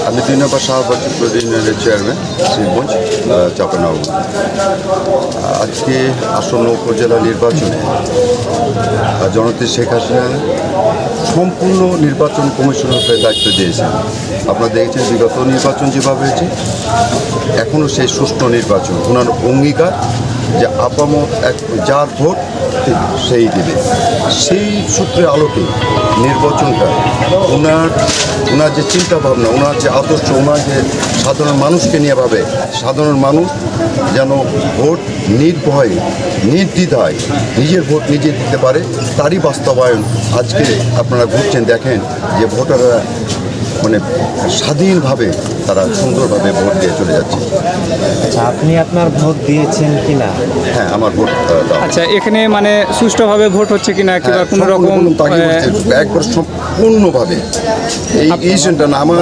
আমি 2 নম্বর শাহবাজপুর ইউনিয়নের চেয়ারম্যান শিবগঞ্জ চাঁপাইনবাবগঞ্জ। আজকে আসন্ন উপজেলা নির্বাচনে জননেত্রী শেখ হাসিনা সম্পূর্ণ নির্বাচন কমিশনারকে দায়িত্ব দিয়েছেন। আপনারা দেখেছেন বিগত নির্বাচন যেভাবে হয়েছে, এখনও সেই সুষ্ঠু নির্বাচন। ওনার অঙ্গীকার যে আপামত এক যার ভোট সেই দেবে, সেই সূত্রে আলোকে নির্বাচনটা ওনার যে চিন্তা ভাবনা, ওনার যে আদর্শ, ওনার যে সাধারণ মানুষকে নিয়ে ভাবে, সাধারণ মানুষ যেন ভোট নির্ভয়ে নির্দ্বিধায় নিজের ভোট নিজে দিতে পারে, তারই বাস্তবায়ন আজকে আপনারা ঘুরছেন, দেখেন যে ভোটাররা মানে স্বাধীনভাবে তারা সুন্দরভাবে ভোট দিয়ে চলে যাচ্ছে। আচ্ছা, আপনি আপনার ভোট দিয়েছেন কিনা? হ্যাঁ, আমার ভোট দেওয়া। আচ্ছা, এখানে মানে সুষ্ঠুভাবে ভোট হচ্ছে কিনা কিংবা কোনো রকম একবার সম্পূর্ণভাবে এই ইস্যুটা না, আমার